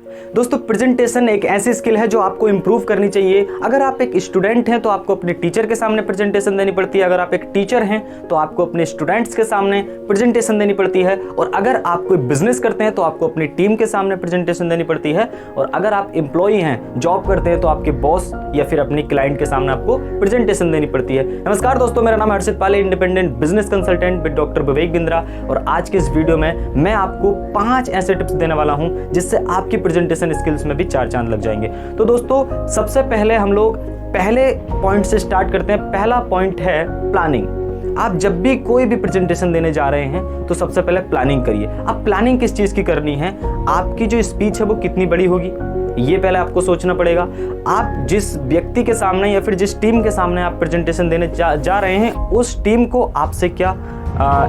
दोस्तों प्रेजेंटेशन एक ऐसी स्किल है जो आपको इंप्रूव करनी चाहिए। अगर आप एक स्टूडेंट हैं तो आपको अपने टीचर के सामने प्रेजेंटेशन देनी पड़ती है, अगर आप एक टीचर हैं तो आपको अपने स्टूडेंट्स के सामने प्रेजेंटेशन देनी पड़ती है, और अगर आप कोई बिजनेस करते हैं तो आपको अपनी टीम के सामने प्रेजेंटेशन देनी पड़ती है, और अगर आप एम्प्लॉई हैं, जॉब करते हैं, तो आपके बॉस या फिर अपनी क्लाइंट के सामने आपको प्रेजेंटेशन देनी पड़ती है। नमस्कार दोस्तों, मेरा नाम Harshit Pale, independent business consultant with doctor Vivek Bindra, और आज के इस वीडियो में मैं आपको 5 ऐसे टिप्स देने वाला हूं जिससे आपकी प्रेजेंटेशन स्किल्स में भी 4 चांद लग जाएंगे। तो दोस्तों सबसे पहले हम लोग पहले पॉइंट से स्टार्ट करते हैं। पहला पॉइंट है प्लानिंग। आप जब भी कोई भी प्रेजेंटेशन देने जा रहे हैं तो सबसे पहले प्लानिंग करिए। अब प्लानिंग किस चीज की करनी है, आपकी जो स्पीच है वो कितनी बड़ी होगी, ये पहले आपको सोचना पड़ेगा। आप जिस व्यक्ति के सामने या फिर जिस टीम के सामने आप प्रेजेंटेशन देने जा रहे हैं, उस टीम को आपसे क्या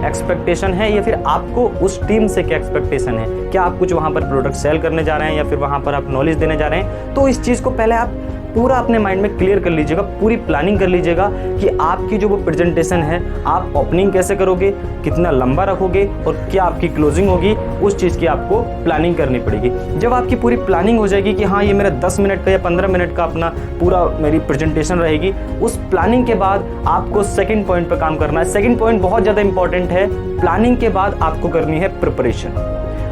एक्सपेक्टेशन है, या फिर आपको उस टीम से क्या एक्सपेक्टेशन है। क्या आप कुछ वहां पर प्रोडक्ट सेल करने जा रहे हैं या फिर वहां पर आप नॉलेज देने जा रहे हैं। तो इस चीज़ को पहले आप पूरा अपने माइंड में क्लियर कर लीजिएगा, पूरी प्लानिंग कर लीजिएगा कि आपकी जो वो प्रेजेंटेशन है, आप ओपनिंग कैसे करोगे, कितना लंबा रखोगे और क्या आपकी क्लोजिंग होगी, उस चीज़ की आपको प्लानिंग करनी पड़ेगी। जब आपकी पूरी प्लानिंग हो जाएगी कि हाँ ये मेरा 10 मिनट का या 15 मिनट का अपना पूरा मेरी प्रेजेंटेशन रहेगी, उस प्लानिंग के बाद आपको सेकेंड पॉइंट पर काम करना है। सेकेंड पॉइंट बहुत ज़्यादा इंपॉर्टेंट है। प्लानिंग के बाद आपको करनी है प्रिपरेशन।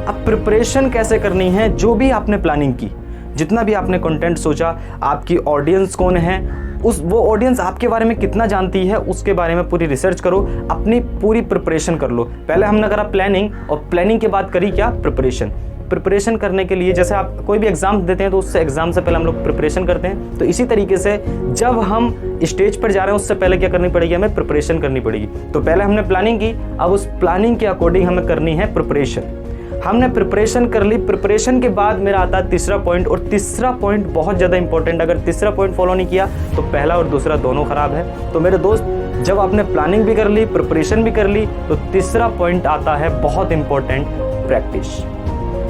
अब प्रिपरेशन कैसे करनी है, जो भी आपने प्लानिंग की, जितना भी आपने कंटेंट सोचा, आपकी ऑडियंस कौन है, वो ऑडियंस आपके बारे में कितना जानती है, उसके बारे में पूरी रिसर्च करो, अपनी पूरी प्रिपरेशन कर लो। पहले हमने करा प्लानिंग, और प्लानिंग के बाद करी क्या, प्रिपरेशन। प्रिपरेशन करने के लिए जैसे आप कोई भी एग्जाम देते हैं तो उससे एग्जाम से पहले हम लोग प्रिपरेशन करते हैं, तो इसी तरीके से जब हम स्टेज पर जा रहे हैं उससे पहले क्या करनी पड़ेगी, हमें प्रिपरेशन करनी पड़ेगी। तो पहले हमने प्लानिंग की, अब उस प्लानिंग के अकॉर्डिंग हमें करनी है प्रिपरेशन। हमने प्रिपरेशन कर ली। प्रिपरेशन के बाद मेरा आता है तीसरा पॉइंट, और तीसरा पॉइंट बहुत ज़्यादा इंपॉर्टेंट। अगर तीसरा पॉइंट फॉलो नहीं किया तो पहला और दूसरा दोनों खराब है। तो मेरे दोस्त, जब आपने प्लानिंग भी कर ली, प्रिपरेशन भी कर ली, तो तीसरा पॉइंट आता है बहुत इंपॉर्टेंट, प्रैक्टिस।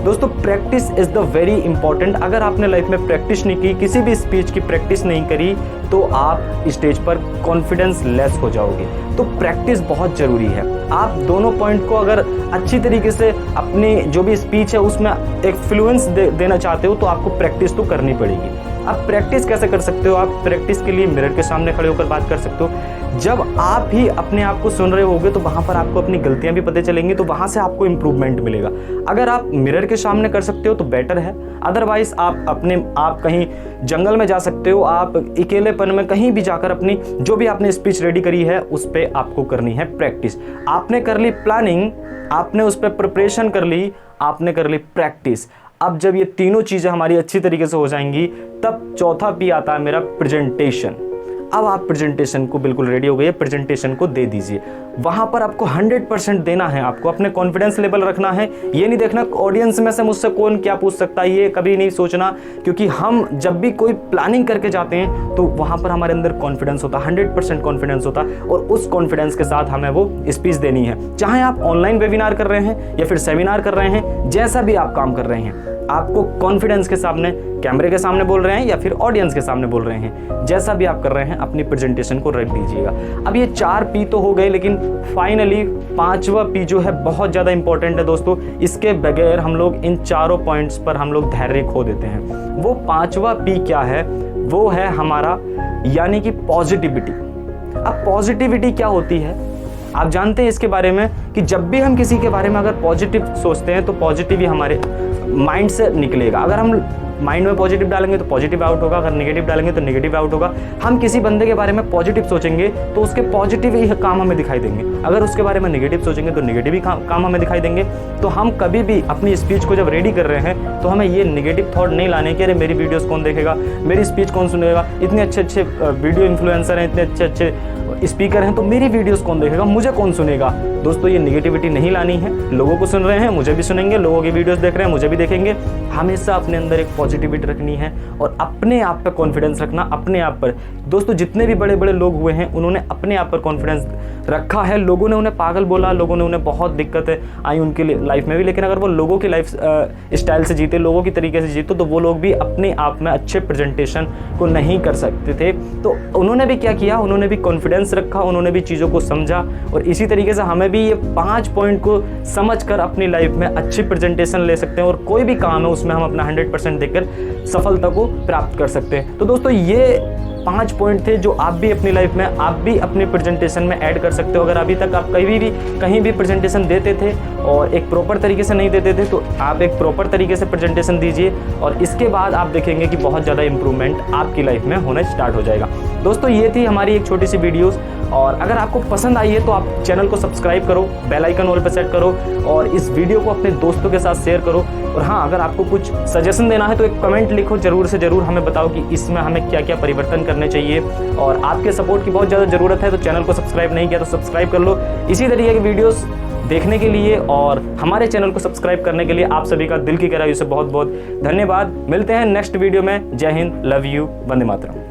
दोस्तों practice is the very important. अगर आपने लाइफ में प्रैक्टिस नहीं की, किसी भी स्पीच की प्रैक्टिस नहीं करी, तो आप स्टेज पर कॉन्फिडेंस लेस हो जाओगे। तो प्रैक्टिस बहुत जरूरी है। आप दोनों पॉइंट को अगर अच्छी तरीके से अपनी जो भी स्पीच है उसमें एक फ्लुएंस देना चाहते हो, तो आपको प्रैक्टिस तो करनी पड़ेगी। आप प्रैक्टिस कैसे कर सकते हो, आप प्रैक्टिस के लिए मिरर के सामने खड़े होकर बात कर सकते हो। जब आप ही अपने आप को सुन रहे होगे तो वहां पर आपको अपनी गलतियां भी पता चलेंगी, तो वहां से आपको इंप्रूवमेंट मिलेगा। अगर आप मिरर के सामने कर सकते हो तो बेटर है, अदरवाइज आप कहीं जंगल में जा सकते हो, आप अकेलेपन में कहीं भी जाकर अपनी जो भी आपने स्पीच रेडी करी है उस पर आपको करनी है प्रैक्टिस। आपने कर ली प्लानिंग, आपने उस पर प्रिपरेशन कर ली, आपने कर ली प्रैक्टिस। अब जब ये तीनों चीज़ें हमारी अच्छी तरीके से हो जाएंगी, तब चौथा पी आता है मेरा, प्रेजेंटेशन। अब आप प्रेजेंटेशन को बिल्कुल रेडी हो गए, प्रेजेंटेशन को दे दीजिए। वहाँ पर आपको 100% देना है, आपको अपने कॉन्फिडेंस लेवल रखना है। ये नहीं देखना ऑडियंस में से मुझसे कौन क्या पूछ सकता है, ये कभी नहीं सोचना, क्योंकि हम जब भी कोई प्लानिंग करके जाते हैं तो वहाँ पर हमारे अंदर कॉन्फिडेंस होता है, 100% कॉन्फिडेंस होता है, और उस कॉन्फिडेंस के साथ हमें वो स्पीच देनी है। चाहे आप ऑनलाइन वेबिनार कर रहे हैं या फिर सेमिनार कर रहे हैं, जैसा भी आप काम कर रहे हैं, आपको कॉन्फिडेंस के सामने, कैमरे के सामने बोल रहे हैं या फिर ऑडियंस के सामने बोल रहे हैं, जैसा भी आप कर रहे हैं, अपनी प्रेजेंटेशन को रख दीजिएगा। अब ये 4 पी तो हो गए, लेकिन फाइनली 5वां पी जो है बहुत ज़्यादा इंपॉर्टेंट है दोस्तों। इसके बगैर हम लोग इन चारों पॉइंट्स पर हम लोग धैर्य खो देते हैं। वो 5वां पी क्या है, वो है हमारा यानी कि पॉजिटिविटी। अब पॉजिटिविटी क्या होती है, आप जानते हैं इसके बारे में कि जब भी हम किसी के बारे में अगर पॉजिटिव सोचते हैं तो पॉजिटिव ही हमारे माइंड से निकलेगा। अगर हम माइंड में पॉजिटिव डालेंगे तो पॉजिटिव आउट होगा, अगर नेगेटिव डालेंगे तो नेगेटिव आउट होगा। हम किसी बंदे के बारे में पॉजिटिव सोचेंगे तो उसके पॉजिटिव ही काम हमें दिखाई देंगे, अगर उसके बारे में नेगेटिव सोचेंगे तो नेगेटिव ही काम हमें दिखाई देंगे। तो हम कभी भी अपनी स्पीच को जब रेडी कर रहे हैं तो हमें ये नेगेटिव थॉट नहीं लाने कि अरे मेरी वीडियोस कौन देखेगा, मेरी स्पीच कौन सुनेगा, इतने अच्छे वीडियो इन्फ्लुएंसर हैं, इतने अच्छे स्पीकर हैं, तो मेरी वीडियोस कौन देखेगा, मुझे कौन सुनेगा। दोस्तों ये नेगेटिविटी नहीं लानी है। लोगों को सुन रहे हैं, मुझे भी सुनेंगे, लोगों की वीडियोस देख रहे हैं, मुझे भी देखेंगे। हमेशा अपने अंदर एक पॉजिटिविटी रखनी है और अपने आप पर कॉन्फिडेंस रखना, अपने आप पर। दोस्तों जितने भी बड़े बड़े लोग हुए हैं उन्होंने अपने आप पर कॉन्फिडेंस रखा है। लोगों ने उन्हें पागल बोला, लोगों ने उन्हें बहुत दिक्कतें आई उनके लाइफ में भी, लेकिन अगर वो लोगों की लाइफ स्टाइल से जीते, लोगों की तरीके से जीते, तो वो लोग भी अपने आप में अच्छे प्रेजेंटेशन को नहीं कर सकते थे। तो उन्होंने भी क्या किया, उन्होंने भी कॉन्फिडेंस पेशेंस रखा, उन्होंने भी चीज़ों को समझा, और इसी तरीके से हमें भी ये 5 पॉइंट को समझकर अपनी लाइफ में अच्छी प्रेजेंटेशन ले सकते हैं और कोई भी काम है उसमें हम अपना 100% देकर सफलता को प्राप्त कर सकते हैं। तो दोस्तों ये 5 पॉइंट थे जो आप भी अपनी लाइफ में आप भी अपने प्रेजेंटेशन में ऐड कर सकते हो। अगर अभी तक आप कहीं भी प्रेजेंटेशन देते थे और एक प्रॉपर तरीके से नहीं देते थे, तो आप एक प्रॉपर तरीके से प्रेजेंटेशन दीजिए और इसके बाद आप देखेंगे कि बहुत ज़्यादा इंप्रूवमेंट आपकी लाइफ में होना स्टार्ट हो जाएगा। दोस्तों ये थी हमारी एक छोटी सी वीडियोस, और अगर आपको पसंद आई है तो आप चैनल को सब्सक्राइब करो, बेल आइकन ऑल पे सेट करो और इस वीडियो को अपने दोस्तों के साथ शेयर करो। और हाँ, अगर आपको कुछ सजेशन देना है तो एक कमेंट लिखो, जरूर से जरूर हमें बताओ कि इसमें हमें क्या क्या परिवर्तन करने चाहिए। और आपके सपोर्ट की बहुत ज़्यादा ज़रूरत है, तो चैनल को सब्सक्राइब नहीं किया तो सब्सक्राइब कर लो इसी तरीके की वीडियोस देखने के लिए। और हमारे चैनल को सब्सक्राइब करने के लिए आप सभी का दिल की गहराइयों से बहुत बहुत धन्यवाद। मिलते हैं नेक्स्ट वीडियो में। जय हिंद, लव यू, वंदे मातरम।